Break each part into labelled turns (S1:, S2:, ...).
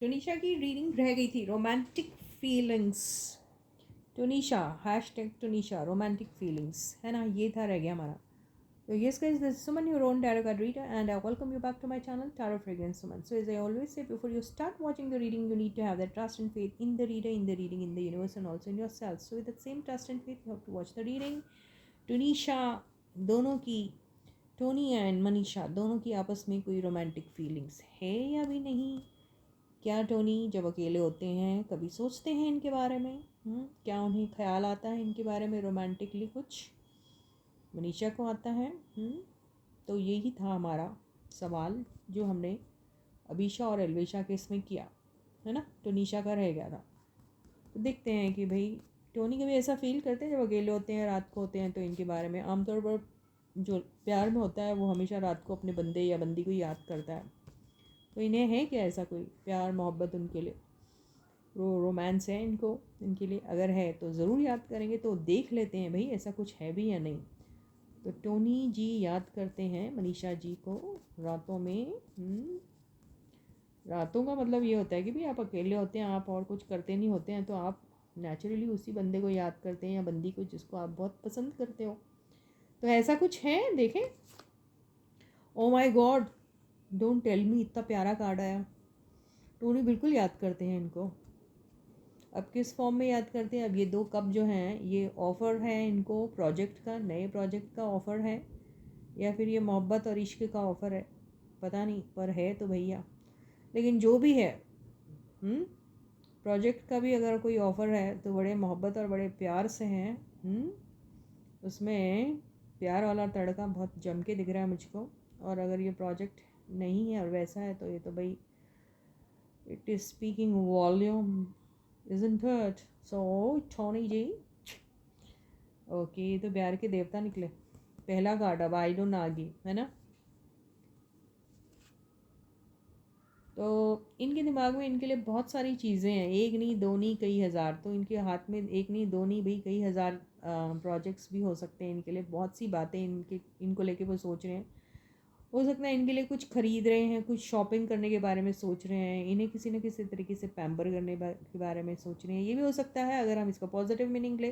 S1: टुनिशा की रीडिंग रह गई थी, romantic feelings. Tunisha hashtag Tunisha romantic feelings, है ना, ये था, रह गया हमारा। So yes guys, this is Suman, your own tarot card reader, and I welcome you back to my channel Tarot Fragrance Suman. So as I always say, before you start watching the reading, you need to have that trust and faith in the reader, in the reading, in the universe, and also in yourself. So with that same trust and faith, you have to watch the reading. टुनिशा दोनों की, Tony and Manisha दोनों की आपस में कोई romantic feelings है या भी नहीं? क्या टोनी जब अकेले होते हैं कभी सोचते हैं इनके बारे में? क्या उन्हें ख्याल आता है इनके बारे में रोमांटिकली कुछ? मनीषा को आता है? तो यही था हमारा सवाल जो हमने अभीशा और एल्वेशा के इसमें किया, है ना। टोनीशा का रह गया था। तो देखते हैं कि भाई टोनी कभी ऐसा फील करते हैं जब अकेले होते हैं, रात को होते हैं, तो इनके बारे में। आमतौर पर जो प्यार में होता है वो हमेशा रात को अपने बंदे या बंदी को याद करता है। तो इन्हें है क्या ऐसा कोई प्यार मोहब्बत उनके लिए, रोमांस है इनको, इनके लिए? अगर है तो ज़रूर याद करेंगे। तो देख लेते हैं भाई ऐसा कुछ है भी या नहीं। तो टोनी जी याद करते हैं मनीषा जी को रातों में। रातों का मतलब ये होता है कि भाई आप अकेले होते हैं, आप और कुछ करते नहीं होते हैं, तो आप नेचुरली उसी बंदे को याद करते हैं या बंदी को जिसको आप बहुत पसंद करते हो। तो ऐसा कुछ है, देखें। Oh my God, don't tell me, इतना प्यारा कार्ड आया। टोनी बिल्कुल याद करते हैं इनको। अब किस फॉर्म में याद करते हैं? अब ये दो कप जो हैं, ये ऑफ़र है इनको प्रोजेक्ट का, नए प्रोजेक्ट का ऑफ़र है, या फिर ये मोहब्बत और इश्क का ऑफ़र है, पता नहीं, पर है तो भैया। लेकिन जो भी है, प्रोजेक्ट का भी अगर कोई ऑफ़र है तो बड़े मोहब्बत और बड़े प्यार से हैं। उसमें प्यार वाला तड़का बहुत जम के दिख रहा है मुझको। और अगर ये प्रोजेक्ट नहीं है और वैसा है तो ये तो भाई it is speaking volume, isn't it? So Tony ji, okay, ये तो प्यार के देवता निकले। पहला कार्ड अब आई डोंट आगे, है ना। तो इनके दिमाग में इनके लिए बहुत सारी चीज़ें हैं, एक नहीं दो नहीं कई हज़ार। तो इनके हाथ में एक नहीं दो नहीं भाई कई हज़ार प्रोजेक्ट्स भी हो सकते हैं इनके लिए। बहुत सी बातें इनको लेके वो सोच रहे हैं। हो सकता है इनके लिए कुछ खरीद रहे हैं, कुछ शॉपिंग करने के बारे में सोच रहे हैं, इन्हें किसी न किसी तरीके से पैम्पर करने के बारे में सोच रहे हैं। ये भी हो सकता है अगर हम इसका पॉजिटिव मीनिंग ले।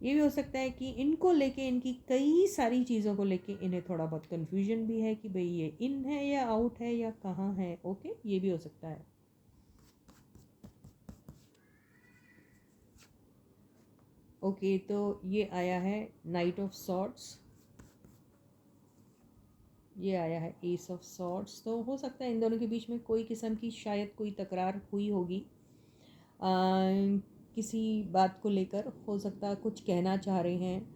S1: ये भी हो सकता है कि इनको लेके, इनकी कई सारी चीज़ों को लेके इन्हें थोड़ा बहुत कन्फ्यूजन भी है कि भाई ये इन है या आउट है या कहाँ है। ओके, ये भी हो सकता है। ओके, तो ये आया है नाइट ऑफ सॉर्ड्स, ये आया है एस ऑफ सॉर्ड्स। तो हो सकता है इन दोनों के बीच में कोई किस्म की शायद कोई तकरार हुई होगी, किसी बात को लेकर। हो सकता है कुछ कहना चाह रहे हैं,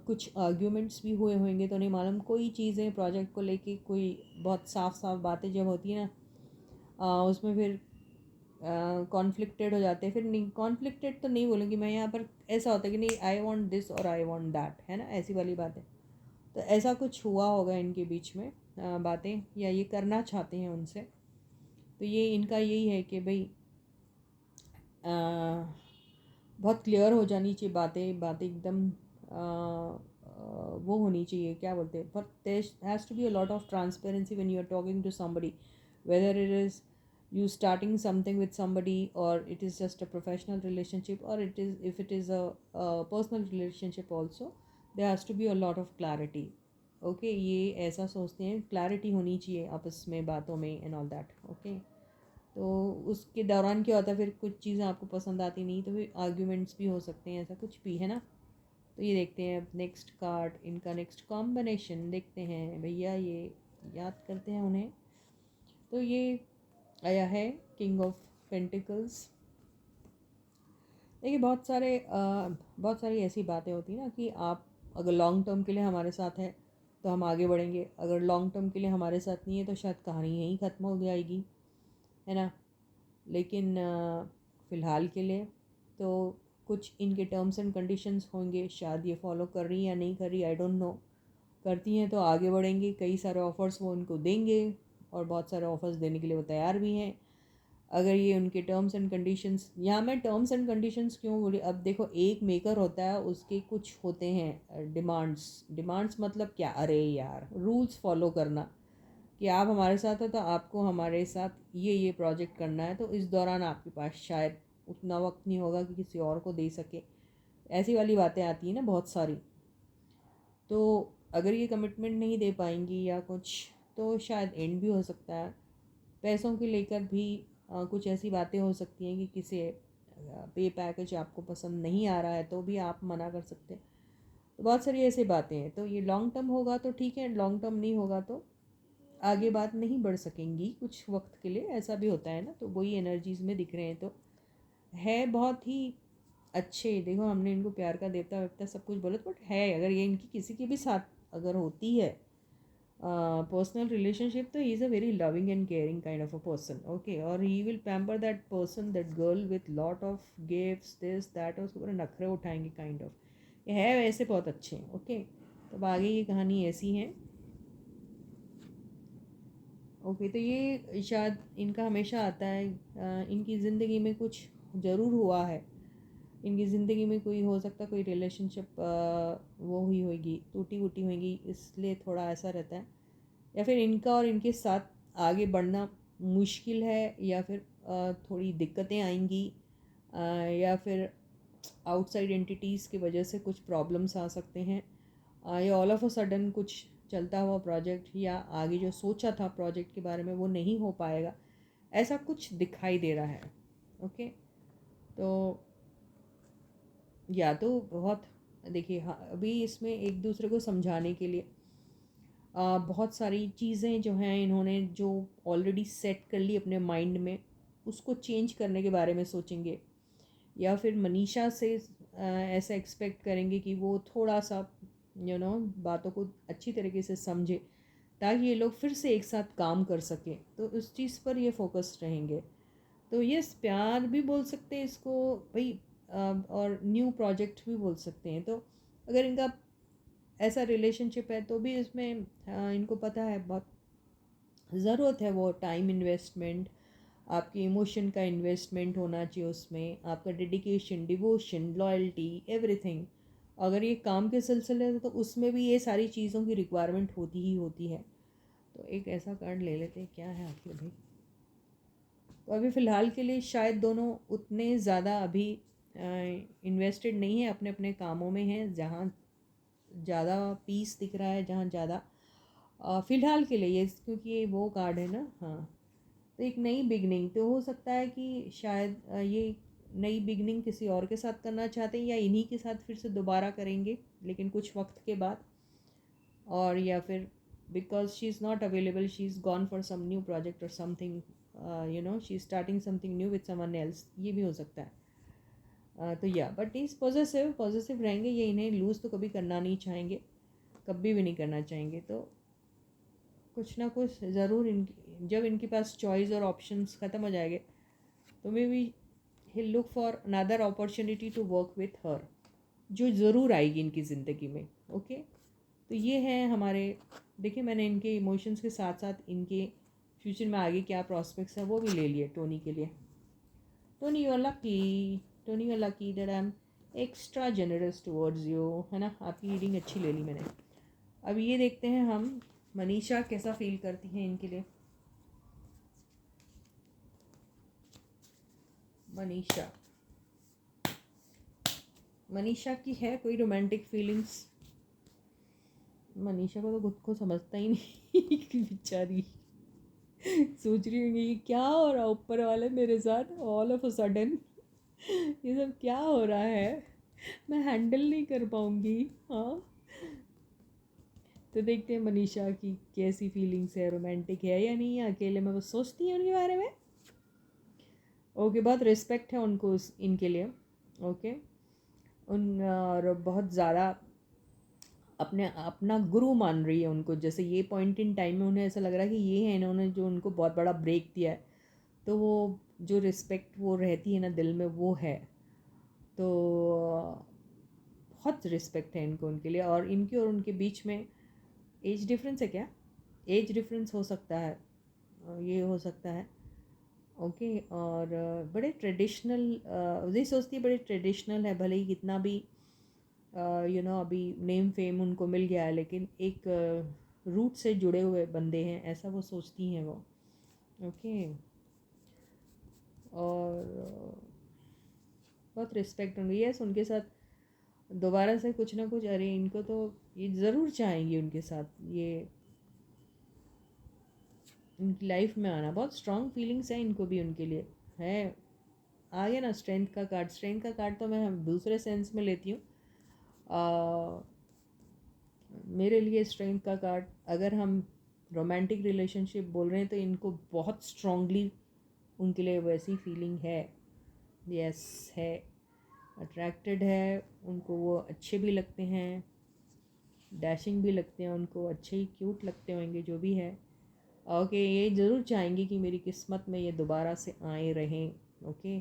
S1: कुछ आर्ग्यूमेंट्स भी हुए होंगे, तो नहीं मालूम। कोई चीज़ें प्रोजेक्ट को लेके, कोई बहुत साफ साफ बातें जब होती हैं ना, उसमें फिर कॉन्फ्लिक्टेड हो जाते हैं। फिर नहीं, कॉन्फ्लिक्टेड तो नहीं बोलूँगी मैं यहाँ पर। ऐसा होता है कि नहीं, आई वॉन्ट दिस और आई वॉन्ट दैट, है ना, ऐसी वाली बातें। तो ऐसा कुछ हुआ होगा इनके बीच में बातें, या ये करना चाहते हैं उनसे। तो ये इनका यही है कि भाई बहुत क्लियर हो जानी चाहिए बातें, बातें एकदम वो होनी चाहिए, क्या बोलते हैं, but there has to be a lot of transparency when you are talking to somebody, whether it is you starting something with somebody, or it is just a professional relationship, or it is, if it is a personal relationship also, there has to be a lot of clarity. Okay, ये ऐसा सोचते हैं, clarity होनी चाहिए आपस में बातों में एंड ऑल दैट। ओके, तो उसके दौरान क्या होता है, फिर कुछ चीज़ें आपको पसंद आती नहीं तो फिर आर्ग्यूमेंट्स भी हो सकते हैं, ऐसा कुछ भी, है ना। तो ये देखते हैं अब नेक्स्ट कार्ड, इनका नेक्स्ट कॉम्बिनेशन देखते हैं भैया, ये याद करते हैं उन्हें। तो ये आया है किंग ऑफ पेंटिकल्स। देखिए बहुत सारी ऐसी बातें होती हैं ना कि आप अगर लॉन्ग टर्म के लिए हमारे साथ है तो हम आगे बढ़ेंगे, अगर लॉन्ग टर्म के लिए हमारे साथ नहीं है तो शायद कहानी यहीं ख़त्म हो जाएगी, है ना। लेकिन फ़िलहाल के लिए तो कुछ इनके टर्म्स एंड कंडीशंस होंगे, शायद ये फॉलो कर रही या नहीं कर रही, आई डोंट नो। करती हैं तो आगे बढ़ेंगे, कई सारे ऑफ़र्स वो उनको देंगे और बहुत सारे ऑफ़र्स देने के लिए वो तैयार भी हैं। अगर ये उनके टर्म्स एंड कंडीशंस, यहाँ मैं टर्म्स एंड कंडीशंस क्यों बोली, अब देखो एक मेकर होता है, उसके कुछ होते हैं डिमांड्स। डिमांड्स मतलब क्या, अरे यार, रूल्स फॉलो करना। कि आप हमारे साथ हो तो आपको हमारे साथ ये प्रोजेक्ट करना है, तो इस दौरान आपके पास शायद उतना वक्त नहीं होगा कि किसी और को दे सके। ऐसी वाली बातें आती हैं ना बहुत सारी। तो अगर ये कमिटमेंट नहीं दे पाएंगी या कुछ, तो शायद एंड भी हो सकता है। पैसों के लेकर भी कुछ ऐसी बातें हो सकती हैं कि किसी पे पैकेज आपको पसंद नहीं आ रहा है तो भी आप मना कर सकते हैं। तो बहुत सारी ऐसी बातें हैं। तो ये लॉन्ग टर्म होगा तो ठीक है, लॉन्ग टर्म नहीं होगा तो आगे बात नहीं बढ़ सकेंगी कुछ वक्त के लिए, ऐसा भी होता है ना। तो वही एनर्जीज़ में दिख रहे हैं। तो है बहुत ही अच्छे। देखो हमने इनको प्यार का देवता वेवता सब कुछ बोला, बट है अगर ये इनकी किसी के भी साथ अगर होती है पर्सनल रिलेशनशिप, तो he is a very loving and caring kind of a person. Okay, और he will pamper that person, that girl with lot of gifts this that, और उसके ऊपर नखरे उठाएंगे काइंड ऑफ। ये है वैसे बहुत अच्छे। ओके, तब आगे ये कहानी ऐसी है। ओके, तो ये शायद इनका हमेशा आता है। इनकी ज़िंदगी में कुछ ज़रूर हुआ है। इनकी ज़िंदगी में कोई हो सकता है कोई रिलेशनशिप वो हुई होगी, टूटी वूटी होगी, इसलिए थोड़ा ऐसा रहता है। या फिर इनका और इनके साथ आगे बढ़ना मुश्किल है, या फिर थोड़ी दिक्कतें आएंगी, या फिर आउटसाइड एंटिटीज़ की वजह से कुछ प्रॉब्लम्स आ सकते हैं, या ऑल ऑफ अ सडन कुछ चलता हुआ प्रोजेक्ट या आगे जो सोचा था प्रोजेक्ट के बारे में वो नहीं हो पाएगा, ऐसा कुछ दिखाई दे रहा है। ओके, तो या तो बहुत देखिए, हाँ अभी इसमें एक दूसरे को समझाने के लिए बहुत सारी चीज़ें जो हैं इन्होंने जो ऑलरेडी सेट कर ली अपने माइंड में, उसको चेंज करने के बारे में सोचेंगे। या फिर मनीषा से ऐसा एक्सपेक्ट करेंगे कि वो थोड़ा सा बातों को अच्छी तरीके से समझे, ताकि ये लोग फिर से एक साथ काम कर सकें। तो उस चीज़ पर ये फोकस्ड रहेंगे। तो यस, प्यार भी बोल सकते हैं इसको भाई, और न्यू प्रोजेक्ट भी बोल सकते हैं। तो अगर इनका ऐसा रिलेशनशिप है तो भी इसमें इनको पता है बहुत ज़रूरत है वो टाइम इन्वेस्टमेंट, आपके इमोशन का इन्वेस्टमेंट होना चाहिए उसमें, आपका डेडिकेशन, डिवोशन, लॉयल्टी, एवरीथिंग। अगर ये काम के सिलसिले में तो उसमें भी ये सारी चीज़ों की रिक्वायरमेंट होती ही होती है। तो एक ऐसा कार्ड ले लेते हैं, क्या है आखिर भाई। तो अभी फ़िलहाल के लिए शायद दोनों उतने ज़्यादा अभी इन्वेस्टेड नहीं है, अपने अपने कामों में हैं। जहाँ ज़्यादा पीस दिख रहा है, जहाँ ज़्यादा फ़िलहाल के लिए ये, क्योंकि ये वो कार्ड है ना। हाँ, तो एक नई बिगनिंग तो हो सकता है कि शायद ये नई बिगनिंग किसी और के साथ करना चाहते हैं, या इन्हीं के साथ फिर से दोबारा करेंगे लेकिन कुछ वक्त के बाद। और या फिर because she is not available, she is gone for some new project और something, she is starting something new with someone else, ये भी हो सकता है। तो या बट इज़ पॉजिटिव पॉजिटिव रहेंगे ये, इन्हें लूज़ तो कभी करना नहीं चाहेंगे, कभी भी नहीं करना चाहेंगे। तो कुछ ना कुछ ज़रूर जब इनके पास चॉइस और ऑप्शंस ख़त्म हो जाएंगे, तो maybe he look for another opportunity to work with her, जो ज़रूर आएगी इनकी ज़िंदगी में। ओके, तो ये है हमारे। देखिए मैंने इनके इमोशंस के साथ साथ इनके फ्यूचर में आगे क्या प्रॉस्पेक्ट्स हैं वो भी ले लिए टोनी के लिए। Tony you are lucky, Tony you are lucky that I am extra generous towards you, है ना। आपकी रीडिंग अच्छी ले ली मैंने। अब ये देखते हैं हम मनीषा कैसा फील करती हैं इनके लिए। मनीषा, मनीषा की है कोई रोमांटिक फीलिंग्स? मनीषा को तो खुद को समझता ही नहीं कि बेचारी सोच रही होंगी कि क्या हो रहा ऊपर वाले मेरे साथ, ऑल ऑफ अ सडन ये सब क्या हो रहा है, मैं हैंडल नहीं कर पाऊंगी। हाँ, तो देखते हैं मनीषा की कैसी फीलिंग्स है, रोमांटिक है या नहीं, या अकेले में वो सोचती है उनके बारे में। ओके, बहुत रिस्पेक्ट है उनको इनके लिए। ओके, उन और बहुत ज़्यादा अपने अपना गुरु मान रही है उनको। जैसे ये पॉइंट इन टाइम में उन्हें ऐसा लग रहा है कि ये है इन्होंने जो उनको बहुत बड़ा ब्रेक दिया है, तो वो जो रिस्पेक्ट वो रहती है ना दिल में, वो है। तो बहुत रिस्पेक्ट है इनको उनके लिए। और इनके और उनके बीच में एज डिफरेंस है क्या? एज डिफरेंस हो सकता है, ये हो सकता है। ओके, और बड़े ट्रेडिशनल, ये सोचती है बड़े ट्रेडिशनल है, भले ही कितना भी अभी नेम फेम उनको मिल गया है, लेकिन एक रूट से जुड़े हुए बंदे हैं, ऐसा वो सोचती हैं वो। ओके, और बहुत रिस्पेक्ट होंगी। यस, उनके साथ दोबारा से कुछ ना कुछ, अरे इनको तो ये ज़रूर चाहेंगी उनके साथ, ये उनकी लाइफ में आना। बहुत स्ट्रॉन्ग फीलिंग्स है इनको भी उनके लिए है। आगे ना स्ट्रेंथ का कार्ड, स्ट्रेंथ का कार्ड तो मैं दूसरे सेंस में लेती हूँ। मेरे लिए स्ट्रेंथ का कार्ड, अगर हम रोमांटिक रिलेशनशिप बोल रहे हैं तो इनको बहुत स्ट्रांगली उनके लिए वैसी फीलिंग है। यस है, अट्रैक्टेड है उनको, वो अच्छे भी लगते हैं, डैशिंग भी लगते हैं उनको, अच्छे ही क्यूट लगते होंगे जो भी है। ओके, ये ज़रूर चाहेंगे कि मेरी किस्मत में ये दोबारा से आए रहें। ओके,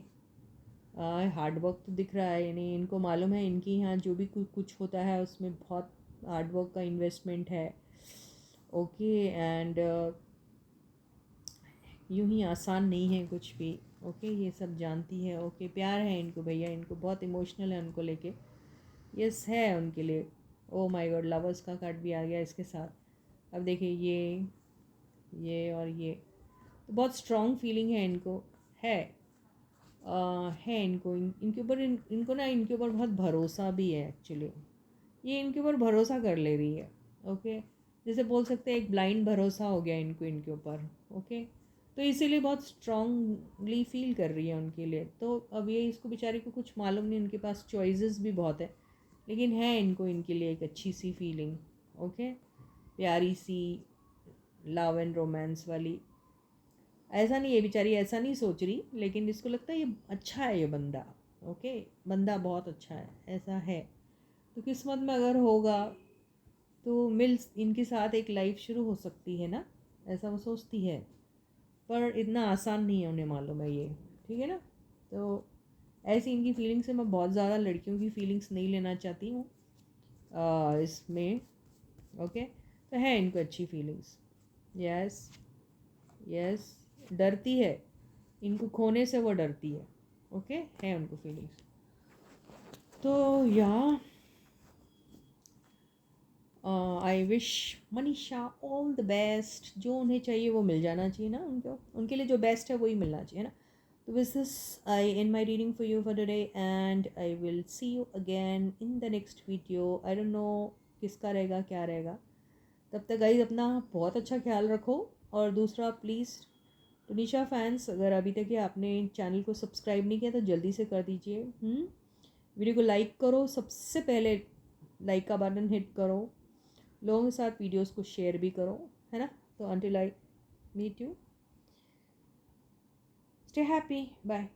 S1: हार्ड वर्क तो दिख रहा है, यानी इनको मालूम है इनकी यहाँ जो भी कुछ होता है उसमें बहुत हार्ड वर्क का इन्वेस्टमेंट है। ओके, एंड यूं ही आसान नहीं है कुछ भी। ओके, ये सब जानती है। ओके, प्यार है इनको भैया, इनको बहुत इमोशनल है उनको लेके। यस है उनके लिए। ओ माय गॉड, लवर्स का कार्ड भी आ गया इसके साथ। अब देखिए ये और ये तो बहुत स्ट्रॉन्ग फीलिंग है इनको, है इनको, इनके ऊपर इनको ना इनके ऊपर बहुत भरोसा भी है एक्चुअली। ये इनके ऊपर भरोसा कर ले रही है। ओके, जैसे बोल सकते हैं एक ब्लाइंड भरोसा हो गया इनको इनके ऊपर। ओके, तो इसीलिए बहुत स्ट्रांगली फील कर रही है उनके लिए। तो अब ये इसको बेचारी को कुछ मालूम नहीं, उनके पास चॉइसेस भी बहुत है, लेकिन है इनको इनके लिए एक अच्छी सी फीलिंग। ओके, प्यारी सी लव एंड रोमांस वाली। ऐसा नहीं है, बेचारी ऐसा नहीं सोच रही, लेकिन इसको लगता है ये अच्छा है ये बंदा। ओके, बंदा बहुत अच्छा है, ऐसा है। तो किस्मत में अगर होगा तो मिल इनके साथ एक लाइफ शुरू हो सकती है ना, ऐसा वो सोचती है। पर इतना आसान नहीं है, उन्हें मालूम है ये। ठीक है ना, तो ऐसी इनकी फीलिंग्स है। मैं बहुत ज़्यादा लड़कियों की फीलिंग्स नहीं लेना चाहती हूँ इसमें। ओके, तो है इनको अच्छी फीलिंग्स। यस यस, डरती है, इनको खोने से वो डरती है। ओके, है उनको फीलिंग्स। तो या I wish Manisha all the best. जो उन्हें चाहिए वो मिल जाना चाहिए ना उनको, उनके लिए जो बेस्ट है वही मिलना चाहिए ना। तो विस this I in my reading for you for today, and I will see you again in the next video. I don't know किसका रहेगा क्या रहेगा। तब तक गाइज अपना बहुत अच्छा ख्याल रखो। और दूसरा, प्लीज़ टुनिशा फैंस, अगर अभी तक ये आपने चैनल को सब्सक्राइब नहीं किया तो जल्दी से कर दीजिए। वीडियो को लाइक करो, सबसे पहले लाइक का बटन हिट करो, लोगों के साथ वीडियोस को शेयर भी करो, है ना। तो until I meet you, stay happy, bye.